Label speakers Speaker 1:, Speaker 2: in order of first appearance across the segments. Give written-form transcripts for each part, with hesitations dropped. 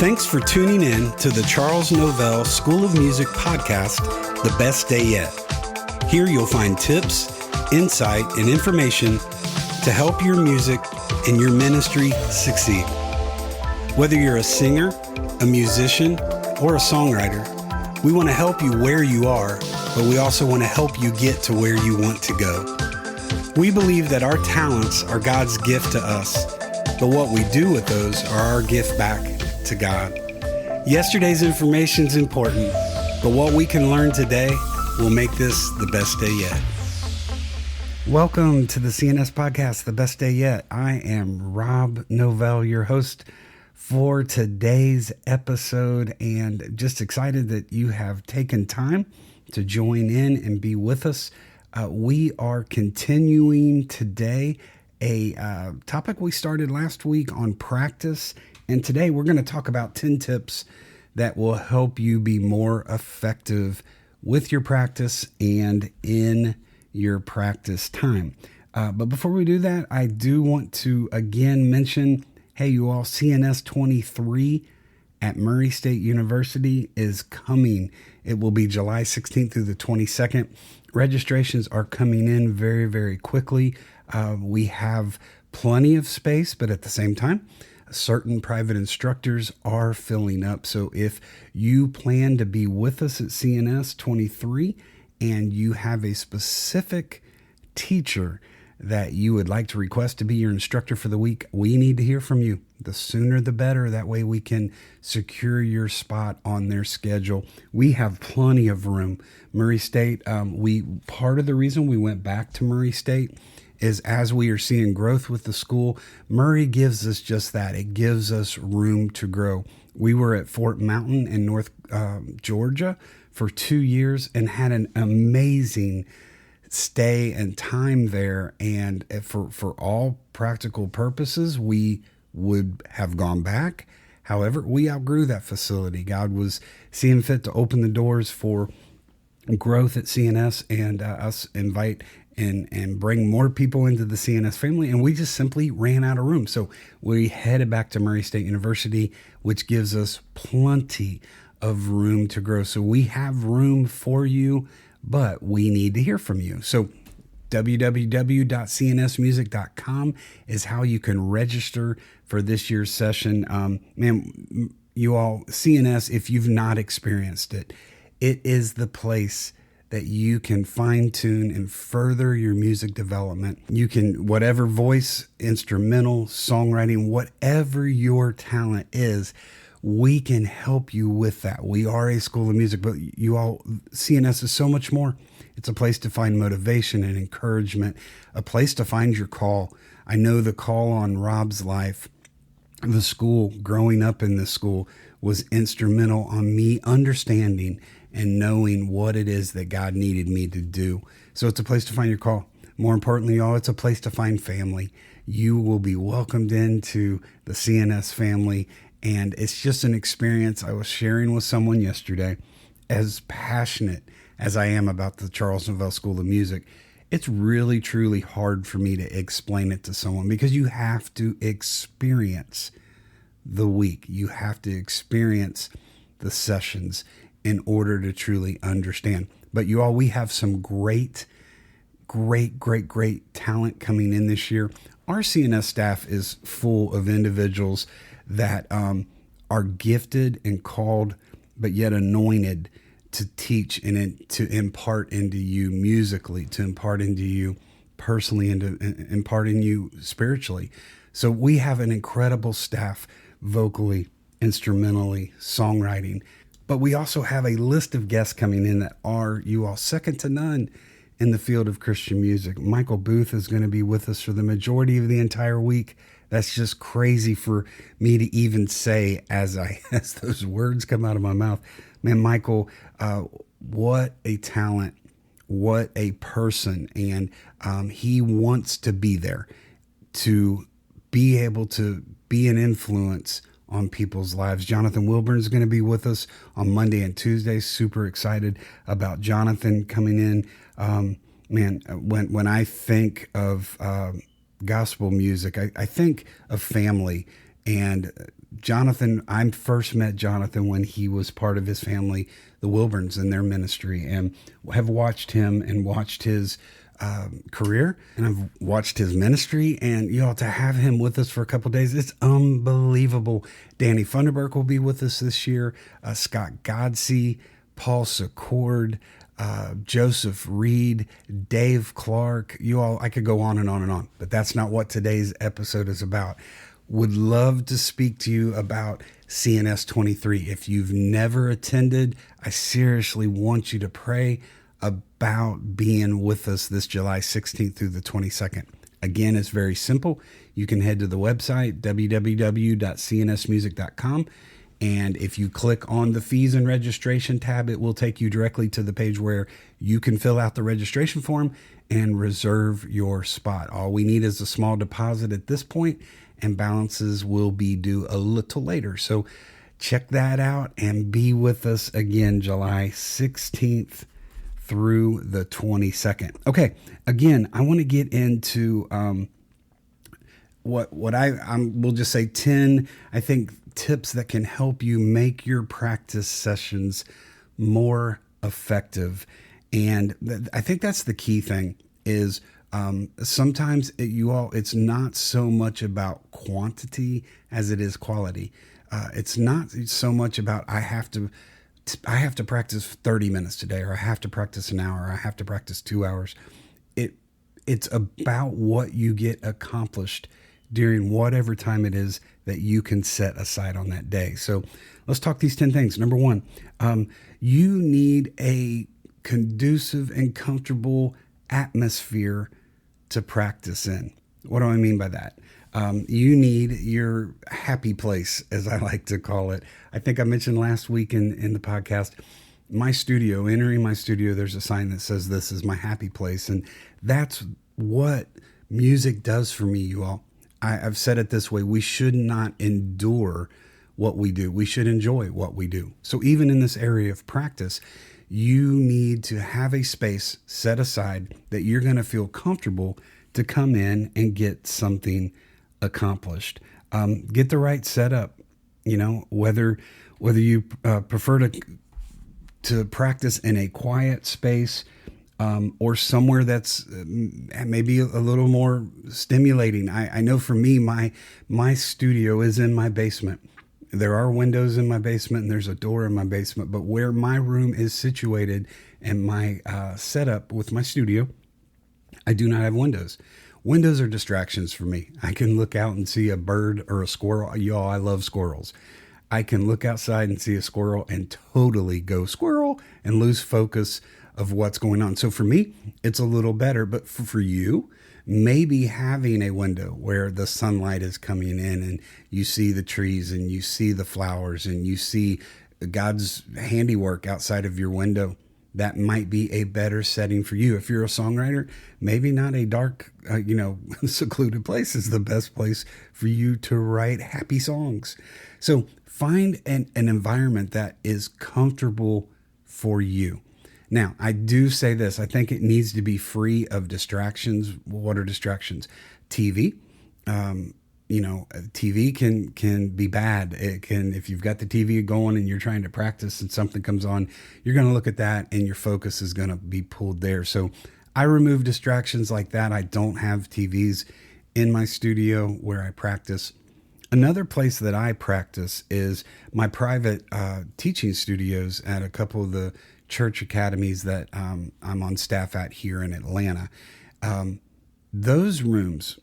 Speaker 1: Thanks for tuning in to the Charles Novell School of Music podcast, The Best Day Yet. Here you'll find tips, insight, and information to help your music and your ministry succeed. Whether you're a singer, a musician, or a songwriter, we want to help you where you are, but we also want to help you get to where you want to go. We believe that our talents are God's gift to us, but what we do with those are our gift back to God. Yesterday's information is important, but what we can learn today will make this the best day yet. Welcome to the CNS podcast, The Best Day Yet. I am Rob Novell, your host for today's episode, and just excited that you have taken time to join in and be with us. We are continuing today a topic we started last week on practice. And today we're going to talk about 10 tips that will help you be more effective with your practice and in your practice time. But before we do that, I do want to again mention, hey, you all, CNS 23 at Murray State University is coming. It will be July 16th through the 22nd. Registrations are coming in very, very quickly. We have plenty of space, but at the same time, certain private instructors are filling up. So if you plan to be with us at CNS 23 and you have a specific teacher that you would like to request to be your instructor for the week, we need to hear from you. The sooner the better. That way we can secure your spot on their schedule. We have plenty of room. Murray State, part of the reason we went back to Murray State is as we are seeing growth with the school, Murray gives us just that. It gives us room to grow. We were at Fort Mountain in North Georgia for 2 years and had an amazing stay and time there. And for all practical purposes, we would have gone back. However, we outgrew that facility. God was seeing fit to open the doors for growth at CNS and us invite and bring more people into the CNS family, and we just simply ran out of room. So we headed back to Murray State University, which gives us plenty of room to grow. So we have room for you, but we need to hear from you. So www.cnsmusic.com is how you can register for this year's session. You all, CNS, if you've not experienced it, it is the place that you can fine-tune and further your music development. You can, whatever voice, instrumental, songwriting, whatever your talent is, we can help you with that. We are a school of music, but you all, CNS is so much more. It's a place to find motivation and encouragement, a place to find your call. I know the call on Rob's life, the school, growing up in this school, was instrumental on me understanding and knowing what it is that God needed me to do. So it's a place to find your call. More importantly, y'all, it's a place to find family. You will be welcomed into the CNS family, and it's just an experience. I was sharing with someone yesterday, as passionate as I am about the Charles Novell School of Music, it's really, truly hard for me to explain it to someone because you have to experience the week. You have to experience the sessions in order to truly understand. But you all, we have some great talent coming in this year. Our CNS staff is full of individuals that are gifted and called, but yet anointed to teach and to impart into you musically, to impart into you personally, and to impart in you spiritually. So we have an incredible staff, vocally, instrumentally, songwriting. But we also have a list of guests coming in that are, you all, second to none in the field of Christian music. Michael Booth is going to be with us for the majority of the entire week. That's just crazy for me to even say as those words come out of my mouth. Man, Michael, what a talent, what a person. And he wants to be there to be able to be an influence on people's lives. Jonathan Wilburn is going to be with us on Monday and Tuesday. Super excited about Jonathan coming in. When I think of gospel music, I think of family and Jonathan, I first met Jonathan when he was part of his family, the Wilburns, in their ministry, and have watched him and watched his career, and I've watched his ministry, and to have him with us for a couple of days, it's unbelievable. Danny Funderburk will be with us this year, Scott Godsey, Paul Secord, Joseph Reed, Dave Clark. I could go on and on and on, but that's not what today's episode is about. Would love to speak to you about CNS 23. If you've never attended, I seriously want you to pray about being with us this July 16th through the 22nd. Again, it's very simple. You can head to the website, www.cnsmusic.com. And if you click on the fees and registration tab, it will take you directly to the page where you can fill out the registration form and reserve your spot. All we need is a small deposit at this point, and balances will be due a little later. So check that out and be with us again, July 16th through the 22nd. Okay, again, I want to get into we'll just say 10, I think, tips that can help you make your practice sessions more effective. And I think that's the key thing is sometimes it's not so much about quantity as it is quality. It's not so much about I have to practice 30 minutes today, or I have to practice an hour, or I have to practice 2 hours. It's about what you get accomplished during whatever time it is that you can set aside on that day. So let's talk these 10 things. Number one, you need a conducive and comfortable atmosphere to practice in. What do I mean by that? You need your happy place, as I like to call it. I think I mentioned last week in the podcast, entering my studio, there's a sign that says, "This is my happy place." And that's what music does for me, you all. I've said it this way: we should not endure what we do. We should enjoy what we do. So even in this area of practice, you need to have a space set aside that you're going to feel comfortable to come in and get something accomplished. Get the right setup. Whether you prefer to practice in a quiet space, or somewhere that's maybe a little more stimulating. I know for me, my studio is in my basement. There are windows in my basement and there's a door in my basement, but where my room is situated and my setup with my studio, I do not have windows. Windows are distractions for me. I can look out and see a bird or a squirrel. Y'all, I love squirrels. I can look outside and see a squirrel and totally go squirrel and lose focus of what's going on. So for me, it's a little better, but for you, maybe having a window where the sunlight is coming in and you see the trees and you see the flowers and you see God's handiwork outside of your window, that might be a better setting for you. If you're a songwriter, maybe not a dark, secluded place is the best place for you to write happy songs. So find an environment that is comfortable for you. Now, I do say this. I think it needs to be free of distractions. What are distractions? TV. TV can be bad. It can, if you've got the TV going and you're trying to practice and something comes on, you're going to look at that and your focus is going to be pulled there. So I remove distractions like that. I don't have TVs in my studio where I practice. Another place that I practice is my private teaching studios at a couple of the church academies that I'm on staff at here in Atlanta. Those rooms,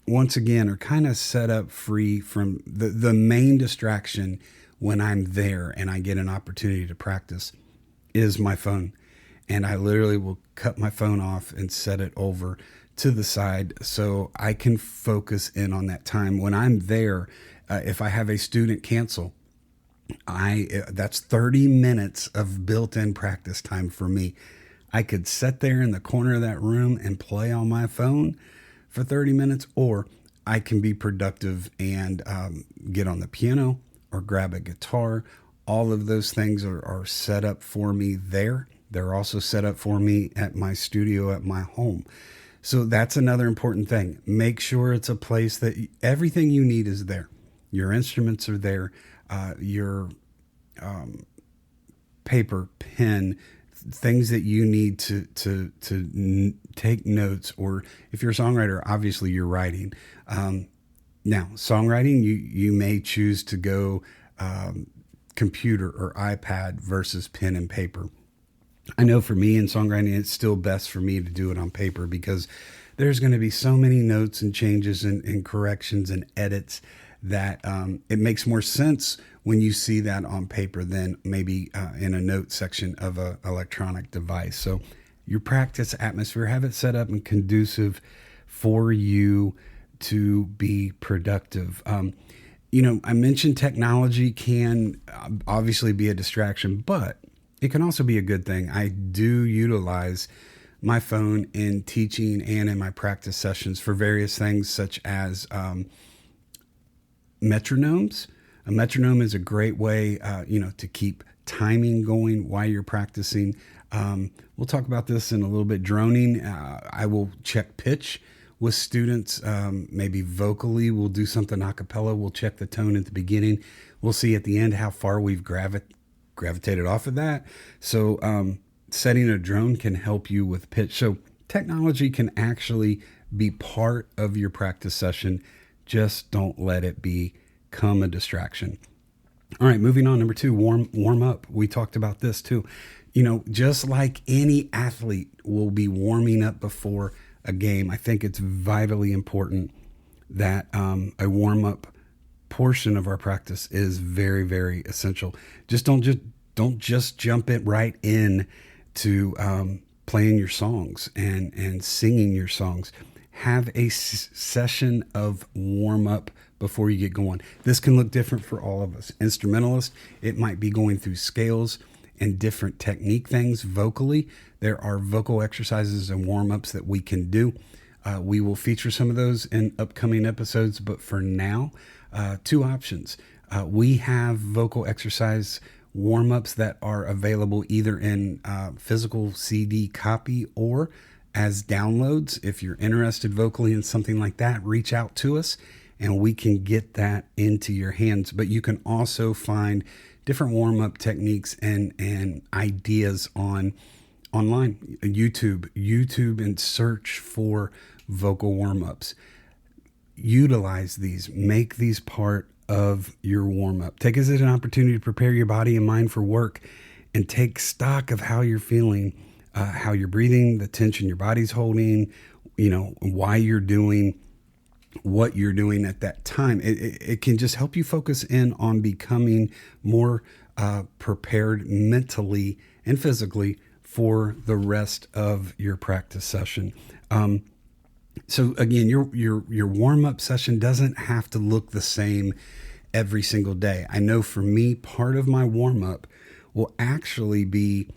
Speaker 1: once again, are kind of set up free from the main distraction when I'm there and I get an opportunity to practice is my phone. And I literally will cut my phone off and set it over to the side so I can focus in on that time. When I'm there, if I have a student cancel, that's 30 minutes of built-in practice time for me. I could sit there in the corner of that room and play on my phone for 30 minutes, or I can be productive and get on the piano or grab a guitar. All of those things are set up for me there. They're also set up for me at my studio at my home. So that's another important thing. Make sure it's a place that everything you need is there. Your instruments are there. Your paper, pen, things that you need to take notes, or if you're a songwriter, obviously you're writing. Now, songwriting, you may choose to go computer or iPad versus pen and paper. I know for me in songwriting, it's still best for me to do it on paper because there's going to be so many notes and changes and corrections and edits that it makes more sense when you see that on paper than maybe in a note section of an electronic device. So your practice atmosphere, have it set up and conducive for you to be productive. I mentioned technology can obviously be a distraction, but it can also be a good thing. I do utilize my phone in teaching and in my practice sessions for various things, such as metronomes. A metronome is a great way, to keep timing going while you're practicing. We'll talk about this in a little bit. Droning. I will check pitch with students, maybe vocally. We'll do something a cappella. We'll check the tone at the beginning. We'll see at the end how far we've gravitated off of that. So setting a drone can help you with pitch. So technology can actually be part of your practice session. Just don't let it become a distraction. All right, moving on. Number 2, warm up. We talked about this too. Just like any athlete will be warming up before a game, I think it's vitally important that a warm up portion of our practice is very, very essential. Don't just jump it right in to playing your songs and singing your songs. Have a session of warm up before you get going. This can look different for all of us. Instrumentalists, it might be going through scales and different technique things vocally. There are vocal exercises and warm-ups that we can do. We will feature some of those in upcoming episodes, but for now, 2 options. We have vocal exercise warm-ups that are available either in physical CD copy or as downloads. If you're interested vocally in something like that, reach out to us and we can get that into your hands. But you can also find different warm-up techniques and ideas online, YouTube, and search for vocal warm-ups. Utilize these, make these part of your warm-up. Take it as an opportunity to prepare your body and mind for work and take stock of how you're feeling, how you're breathing, the tension your body's holding, why you're doing what you're doing at that time. It can just help you focus in on becoming more prepared mentally and physically for the rest of your practice session. So again, your warm-up session doesn't have to look the same every single day. I know for me, part of my warm-up will actually be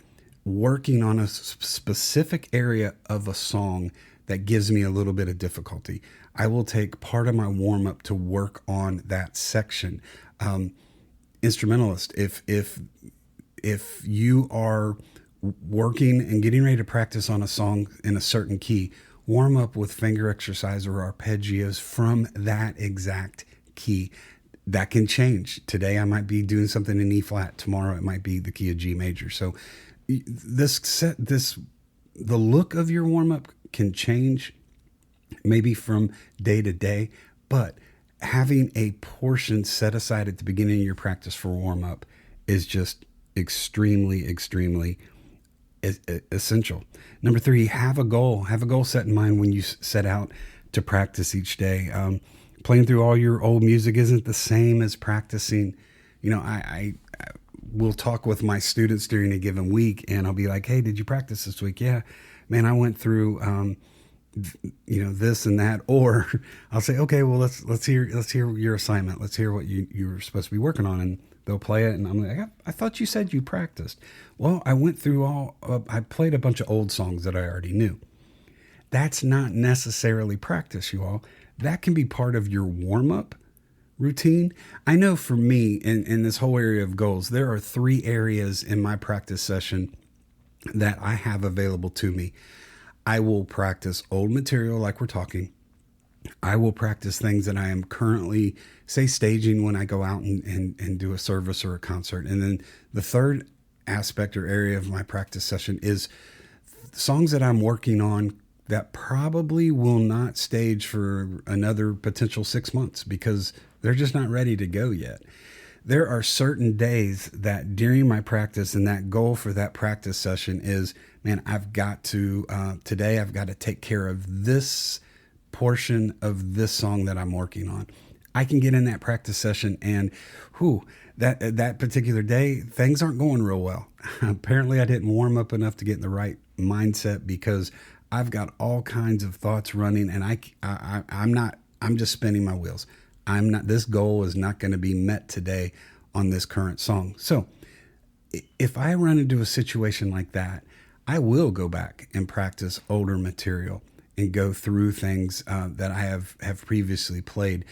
Speaker 1: working on a specific area of a song that gives me a little bit of difficulty. I will take part of my warm-up to work on that section. Instrumentalist, if you are working and getting ready to practice on a song in a certain key, warm up with finger exercise or arpeggios from that exact key. That can change. Today I might be doing something in E flat. Tomorrow it might be the key of G major. So the look of your warm up can change maybe from day to day, but having a portion set aside at the beginning of your practice for warm up is just extremely essential. Number 3, have a goal. Have a goal set in mind when you set out to practice each day. Playing through all your old music isn't the same as practicing. I will talk with my students during a given week and I'll be like, hey, did you practice this week? Yeah, man, I went through, this and that. Or I'll say, okay, well, let's hear your assignment. Let's hear what you were supposed to be working on. And they'll play it. And I'm like, I thought you said you practiced. Well, I went through I played a bunch of old songs that I already knew. That's not necessarily practice, you all. That can be part of your warm-up routine. I know for me, in this whole area of goals, there are 3 areas in my practice session that I have available to me. I will practice old material like we're talking. I will practice things that I am currently, say, staging when I go out and do a service or a concert. And then the third aspect or area of my practice session is songs that I'm working on that probably will not stage for another potential 6 months because they're just not ready to go yet. There are certain days that during my practice, and that goal for that practice session is, man, I've got to, today I've got to take care of this portion of this song that I'm working on. I can get in that practice session and that particular day, things aren't going real well. Apparently I didn't warm up enough to get in the right mindset because I've got all kinds of thoughts running and I'm just spinning my wheels. This goal is not going to be met today on this current song. So if I run into a situation like that, I will go back and practice older material and go through things that I have previously played.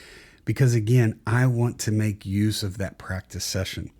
Speaker 1: Because again, I want to make use of that practice session.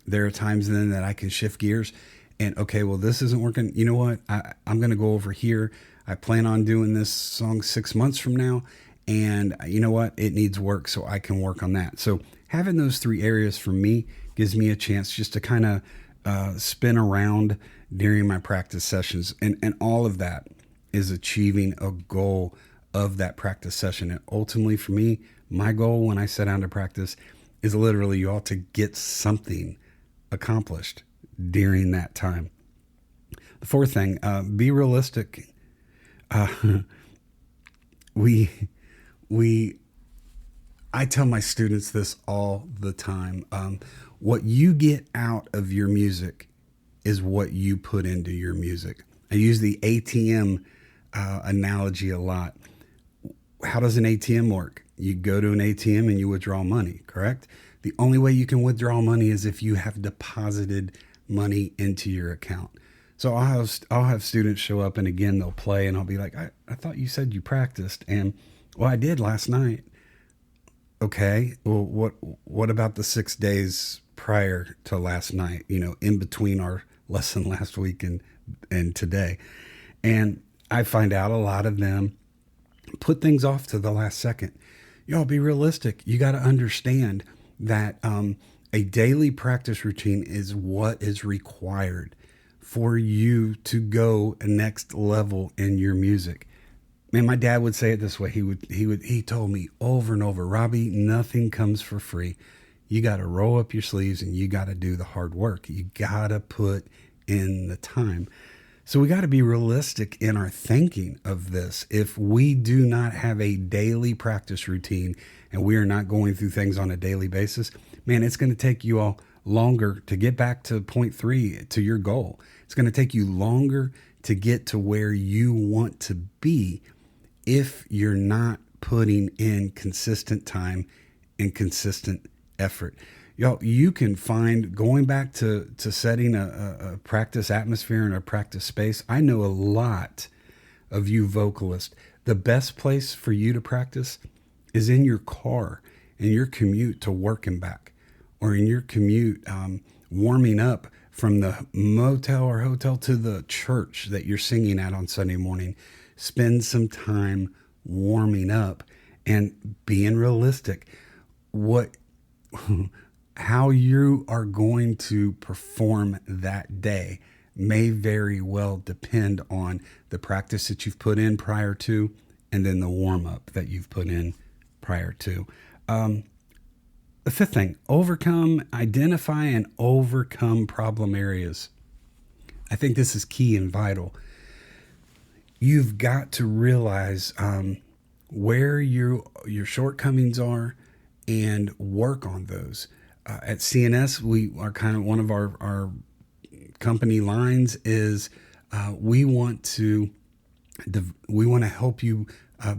Speaker 1: There are times then that I can shift gears and, okay, well, this isn't working. You know what? I'm going to go over here. I plan on doing this song 6 months from now. And you know what? It needs work, so I can work on that. So having those three areas for me gives me a chance just to kind of spin around during my practice sessions. And all of that is achieving a goal of that practice session. And ultimately for me, my goal when I sit down to practice is literally you ought to get something accomplished during that time. The fourth thing, be realistic. I tell my students this all the time. What you get out of your music is what you put into your music. I use the ATM analogy a lot. How does an ATM work? You go to an ATM and you withdraw money, correct? The only way you can withdraw money is if you have deposited money into your account. So I'll have students show up and again, they'll play and I'll be like, I thought you said you practiced. And well, I did last night. Okay. Well, what about the 6 days prior to last night, in between our lesson last week and today? And I find out a lot of them put things off to the last second. Y'all be realistic. You got to understand that a daily practice routine is what is required for you to go a next level in your music. Man, my dad would say it this way. He told me over and over, Robbie, nothing comes for free. You got to roll up your sleeves and you got to do the hard work. You got to put in the time. So we got to be realistic in our thinking of this. If we do not have a daily practice routine and we are not going through things on a daily basis, man, it's going to take you all longer to get back to point 3, to your goal. It's going to take you longer to get to where you want to be if you're not putting in consistent time and consistent effort. Y'all, you can find, going back to setting a practice atmosphere and a practice space. I know a lot of you vocalists. The best place for you to practice is in your car, in your commute to work and back, or in your commute warming up from the motel or hotel to the church that you're singing at on Sunday morning. Spend some time warming up and being realistic. How you are going to perform that day may very well depend on the practice that you've put in prior to, and then the warm up that you've put in prior to. The fifth thing, identify and overcome problem areas. I think this is key and vital. You've got to realize where your shortcomings are and work on those. At CNS, we are kind of one of our company lines is we want to help you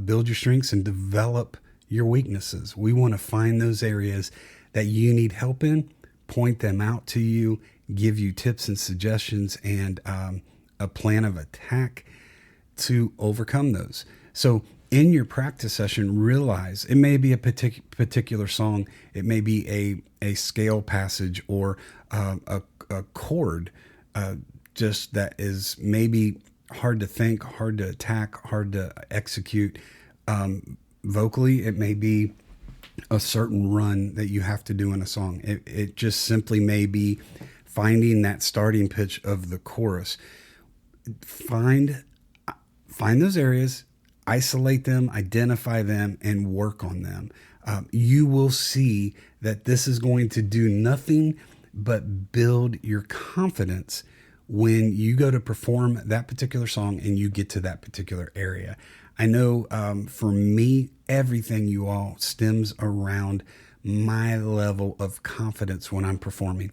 Speaker 1: build your strengths and develop your weaknesses. We want to find those areas that you need help in, point them out to you, give you tips and suggestions and a plan of attack to overcome those. So in your practice session, realize it may be a particular song. It may be a scale passage or a chord just that is maybe hard to think, hard to attack, hard to execute. vocally, it may be a certain run that you have to do in a song. It just simply may be finding that starting pitch of the chorus. Find those areas, isolate them, identify them, and work on them. You will see that this is going to do nothing but build your confidence when you go to perform that particular song and you get to that particular area. I know for me, everything, you all, stems around my level of confidence when I'm performing.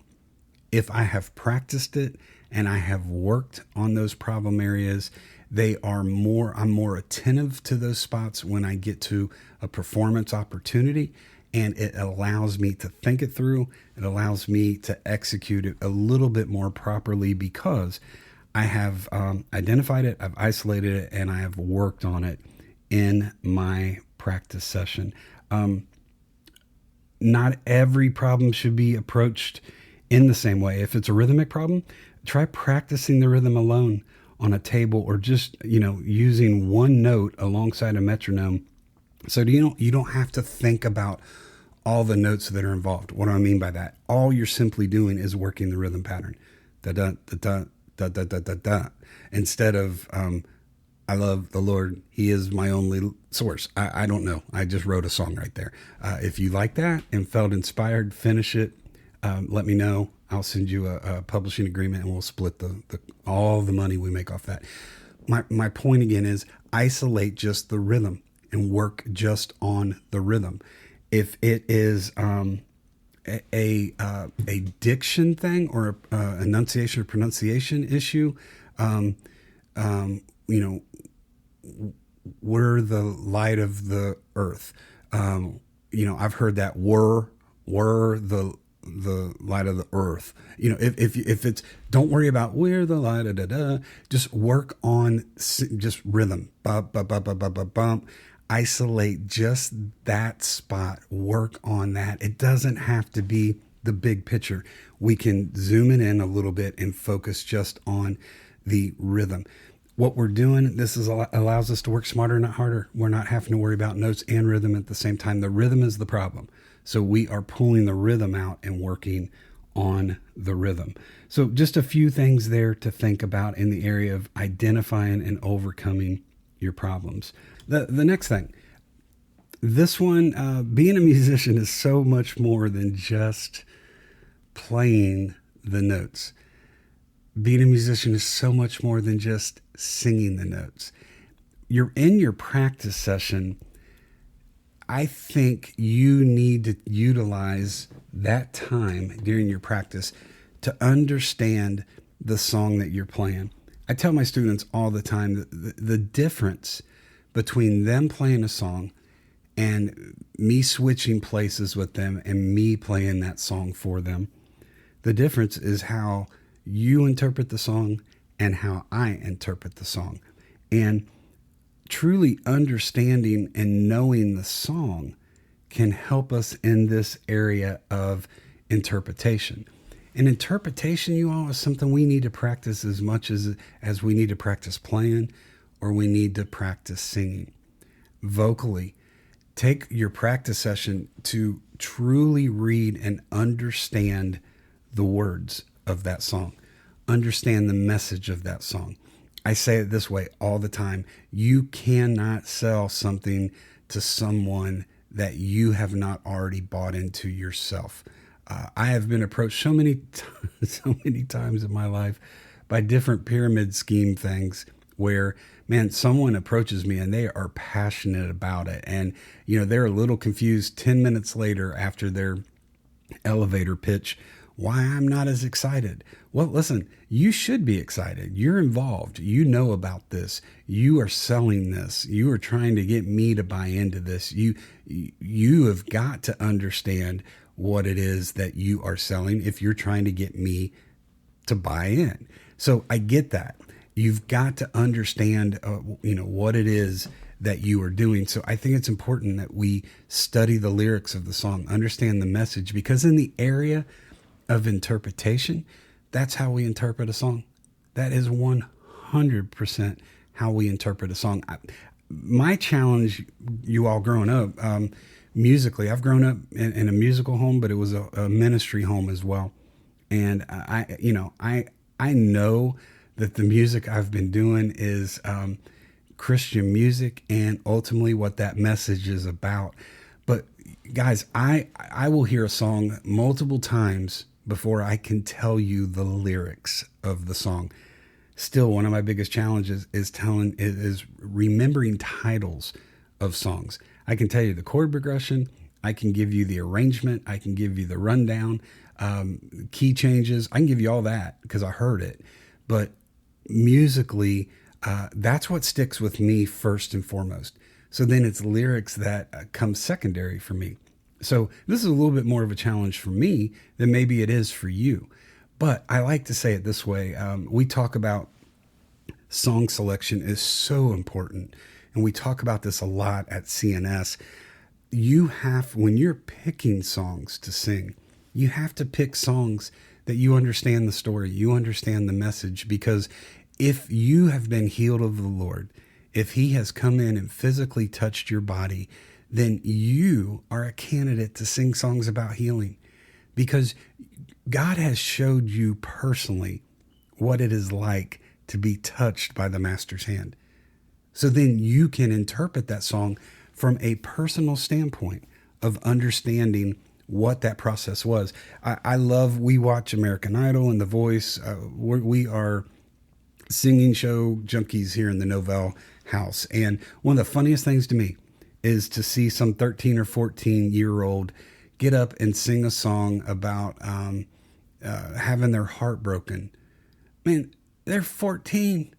Speaker 1: If I have practiced it and I have worked on those problem areas, I'm more attentive to those spots when I get to a performance opportunity, and it allows me to think it through. It allows me to execute it a little bit more properly because I have identified it, I've isolated it, and I have worked on it in my practice session. Not every problem should be approached in the same way. If it's a rhythmic problem, try practicing the rhythm alone on a table, or just, using one note alongside a metronome. So you don't have to think about all the notes that are involved. What do I mean by that? All you're simply doing is working the rhythm pattern. Da da da da da da da da da. Instead of I love the Lord, He is my only source. I don't know. I just wrote a song right there. If you like that and felt inspired, finish it. Let me know. I'll send you a publishing agreement, and we'll split all the money we make off that. My point again is isolate just the rhythm and work just on the rhythm. If it is a diction thing or a enunciation or pronunciation issue, we're the light of the earth. I've heard that we're the light of the earth. If it's, don't worry about we're the light of just work on just rhythm. Bump, bump, bump, bump, bump, bump, bump. Isolate just that spot, work on that. It doesn't have to be the big picture. We can zoom it in a little bit and focus just on the rhythm. What we're doing, allows us to work smarter, not harder. We're not having to worry about notes and rhythm at the same time. The rhythm is the problem. So we are pulling the rhythm out and working on the rhythm. So just a few things there to think about in the area of identifying and overcoming your problems. The next thing, this one, being a musician is so much more than just playing the notes. Being a musician is so much more than just singing the notes. You're in your practice session. I think you need to utilize that time during your practice to understand the song that you're playing. I tell my students all the time that the difference between them playing a song and me switching places with them and me playing that song for them, the difference is how you interpret the song and how I interpret the song. And truly understanding and knowing the song can help us in this area of interpretation. And interpretation, you all, is something we need to practice as much as we need to practice playing or we need to practice singing. Vocally, take your practice session to truly read and understand the words of that song. Understand the message of that song. I say it this way all the time. You cannot sell something to someone that you have not already bought into yourself. I have been approached so many times in my life by different pyramid scheme things where, man, someone approaches me and they are passionate about it. And, they're a little confused 10 minutes later after their elevator pitch why I'm not as excited. Well, listen, you should be excited. You're involved. You know about this. You are selling this. You are trying to get me to buy into this. You have got to understand what it is that you are selling if you're trying to get me to buy in. So I get that. You've got to understand, what it is that you are doing. So I think it's important that we study the lyrics of the song, understand the message, because in the area of interpretation, that's how we interpret a song. That is 100% how we interpret a song. my challenge, you all growing up, musically, I've grown up in a musical home, but it was a ministry home as well. And I know that the music I've been doing is Christian music and ultimately what that message is about. But guys, I will hear a song multiple times before I can tell you the lyrics of the song. Still, one of my biggest challenges is remembering titles of songs. I can tell you the chord progression, I can give you the arrangement, I can give you the rundown, key changes. I can give you all that because I heard it. But musically, that's what sticks with me first and foremost. So then it's lyrics that come secondary for me. So this is a little bit more of a challenge for me than maybe it is for you. But I like to say it this way. We talk about song selection is so important. And we talk about this a lot at CNS. When you're picking songs to sing, you have to pick songs that you understand the story, you understand the message, because if you have been healed of the Lord, if he has come in and physically touched your body, then you are a candidate to sing songs about healing, because God has showed you personally what it is like to be touched by the Master's hand. So then you can interpret that song from a personal standpoint of understanding what that process was. We watch American Idol and The Voice. We are singing show junkies here in the Novell house. And one of the funniest things to me is to see some 13 or 14-year-old get up and sing a song about having their heart broken. Man, they're 14.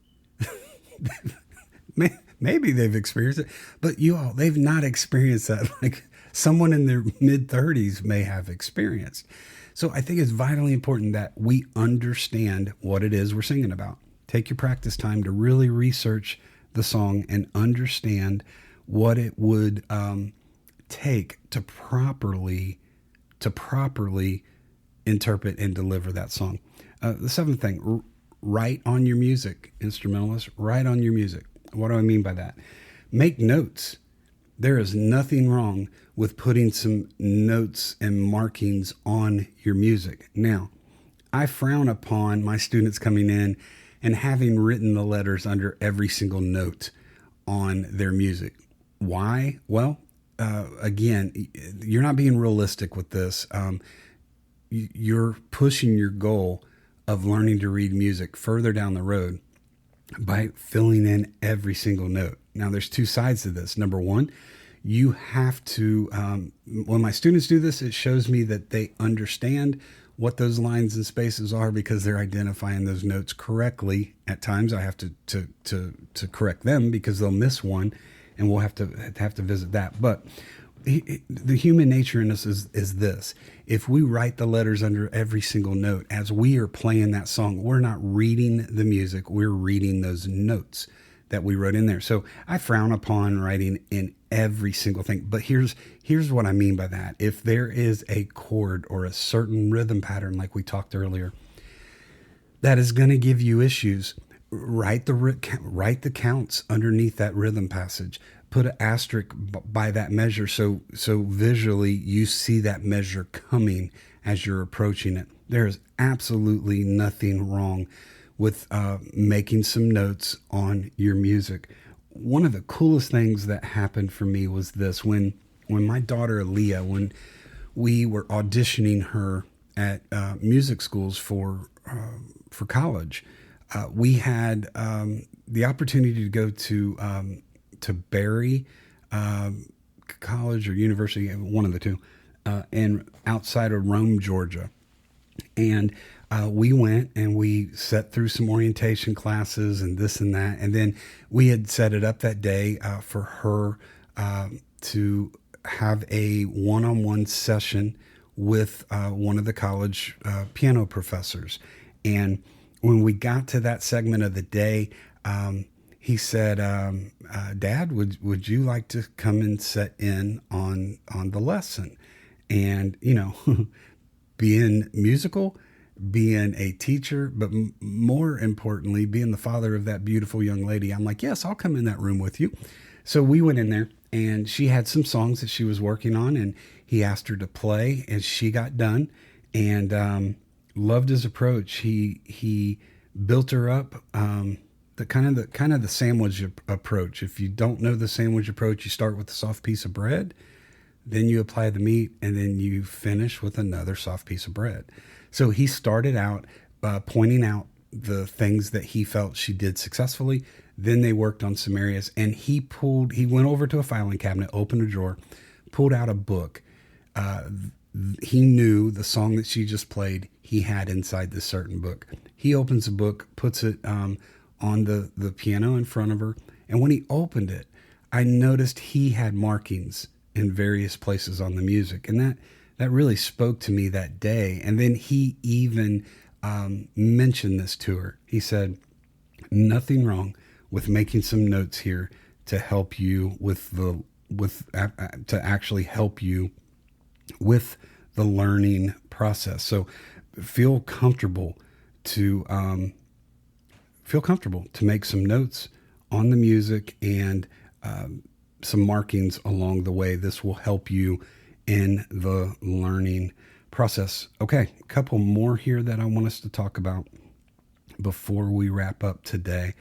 Speaker 1: Maybe they've experienced it, but they've not experienced that like someone in their mid-30s may have experienced. So I think it's vitally important that we understand what it is we're singing about. Take your practice time to really research the song and understand what it would take to properly interpret and deliver that song. The seventh thing, write on your music, instrumentalists, write on your music. What do I mean by that? Make notes. There is nothing wrong with putting some notes and markings on your music. Now, I frown upon my students coming in and having written the letters under every single note on their music. Why? Well, again, you're not being realistic with this. You're pushing your goal of learning to read music further down the road by filling in every single note. Now, there's two sides to this. Number one, you have to, when my students do this, it shows me that they understand what those lines and spaces are because they're identifying those notes correctly. At times I have to correct them because they'll miss one and we'll have to visit that. But the human nature in us is this. If we write the letters under every single note as we are playing that song, we're not reading the music, we're reading those notes that we wrote in there. So I frown upon writing in every single thing. But here's what I mean by that. If there is a chord or a certain rhythm pattern, like we talked earlier, that is going to give you issues, write the counts underneath that rhythm passage. Put an asterisk by that measure so visually you see that measure coming as you're approaching it. There is absolutely nothing wrong with making some notes on your music. One of the coolest things that happened for me was this. When my daughter Aaliyah, when we were auditioning her at music schools for college, we had the opportunity to go to Barry College or University, one of the two, and outside of Rome, Georgia. And we went and we sat through some orientation classes and this and that. And then we had set it up that day for her to have a one-on-one session with one of the college piano professors. And when we got to that segment of the day, he said, Dad, would you like to come and sit in on the lesson? And, being musical, being a teacher, but more importantly, being the father of that beautiful young lady, I'm like, yes, I'll come in that room with you. So we went in there, and she had some songs that she was working on, and he asked her to play, and she got done, and loved his approach. He built her up. The sandwich approach. If you don't know the sandwich approach, you start with a soft piece of bread, then you apply the meat, and then you finish with another soft piece of bread. So he started out pointing out the things that he felt she did successfully. Then they worked on some areas, and he went over to a filing cabinet, opened a drawer, pulled out a book. He knew the song that she just played, he had inside this certain book. He opens the book, puts it on the piano in front of her. And when he opened it, I noticed he had markings in various places on the music. And that really spoke to me that day. And then he even mentioned this to her. He said, nothing wrong with making some notes here to help you to actually help you with the learning process. So feel comfortable to make some notes on the music and some markings along the way. This will help you in the learning process. Okay, a couple more here that I want us to talk about before we wrap up today.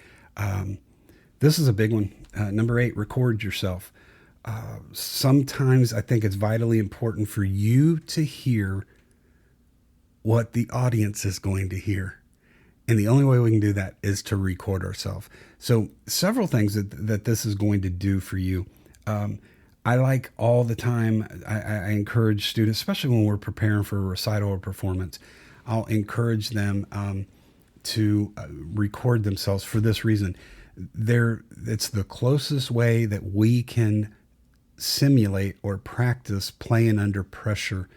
Speaker 1: This is a big one. Number 8, record yourself. Sometimes I think it's vitally important for you to hear what the audience is going to hear. And the only way we can do that is to record ourselves. So several things that this is going to do for you. I like all the time, I encourage students, especially when we're preparing for a recital or performance, I'll encourage them to record themselves for this reason. It's the closest way that we can simulate or practice playing under pressure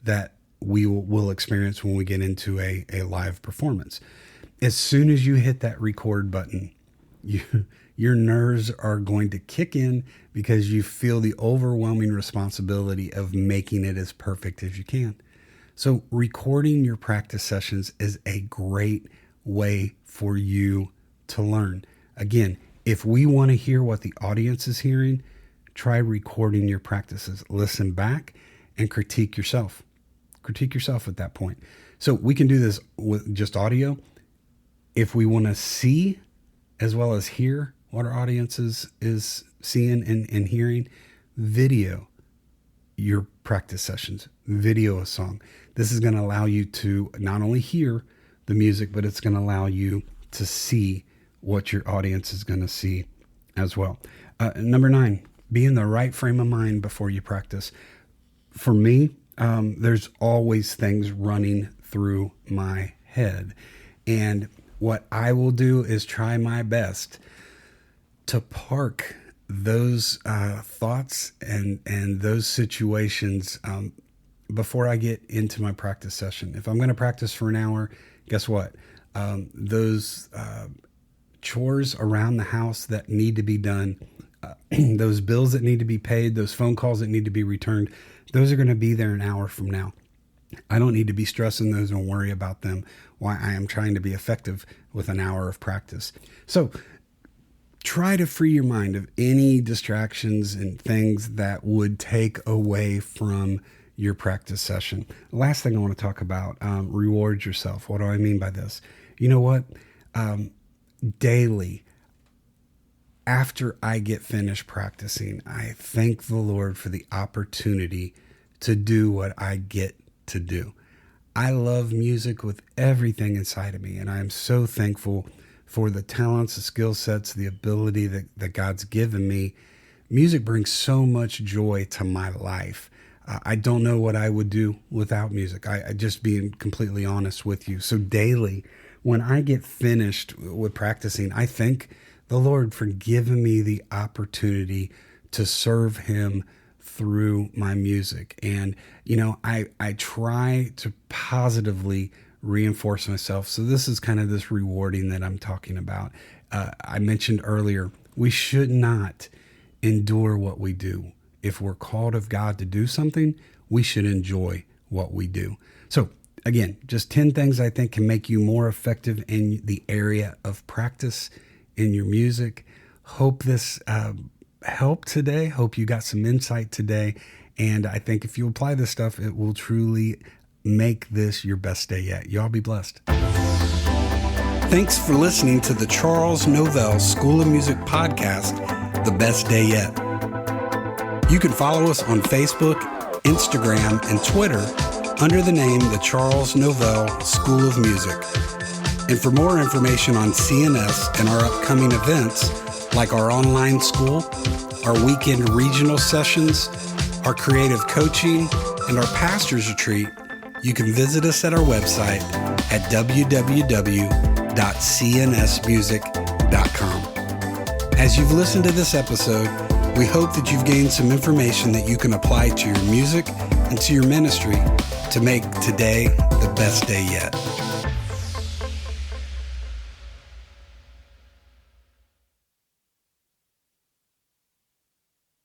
Speaker 1: that we will experience when we get into a live performance. As soon as you hit that record button, your nerves are going to kick in because you feel the overwhelming responsibility of making it as perfect as you can. So recording your practice sessions is a great way for you to learn. Again, if we want to hear what the audience is hearing, try recording your practices. Listen back and critique yourself. Critique yourself at that point. So we can do this with just audio. If we want to see as well as hear what our audience is seeing and hearing, video your practice sessions, video a song. This is going to allow you to not only hear the music, but it's going to allow you to see what your audience is going to see as well. Number 9, be in the right frame of mind before you practice. For me, there's always things running through my head. And what I will do is try my best to park those thoughts and those situations before I get into my practice session. If I'm going to practice for an hour, guess what? Those chores around the house that need to be done, those bills that need to be paid, those phone calls that need to be returned, those are going to be there an hour from now. I don't need to be stressing those and worry about them while I am trying to be effective with an hour of practice. So try to free your mind of any distractions and things that would take away from your practice session. The last thing I want to talk about, reward yourself. What do I mean by this? You know what? Daily, after I get finished practicing, I thank the Lord for the opportunity to do what I get to do. I love music with everything inside of me, and I am so thankful for the talents, the skill sets, the ability that God's given me. Music brings so much joy to my life. I don't know what I would do without music. I just being completely honest with you. So daily, when I get finished with practicing, I thank the Lord for giving me the opportunity to serve Him through my music. And, I try to positively reinforce myself. So this is kind of this rewarding that I'm talking about. I mentioned earlier, we should not endure what we do. If we're called of God to do something, we should enjoy what we do. So again, just 10 things I think can make you more effective in the area of practice in your music. Hope this helped today. Hope you got some insight today. And I think if you apply this stuff, it will truly make this your best day yet. Y'all be blessed. Thanks for listening to the Charles Novell School of Music podcast, The Best Day Yet. You can follow us on Facebook, Instagram, and Twitter under the name the Charles Novell School of Music. And for more information on CNS and our upcoming events, like our online school, our weekend regional sessions, our creative coaching, and our pastor's retreat, you can visit us at our website at www.cnsmusic.com. As you've listened to this episode, we hope that you've gained some information that you can apply to your music and to your ministry to make today the best day yet.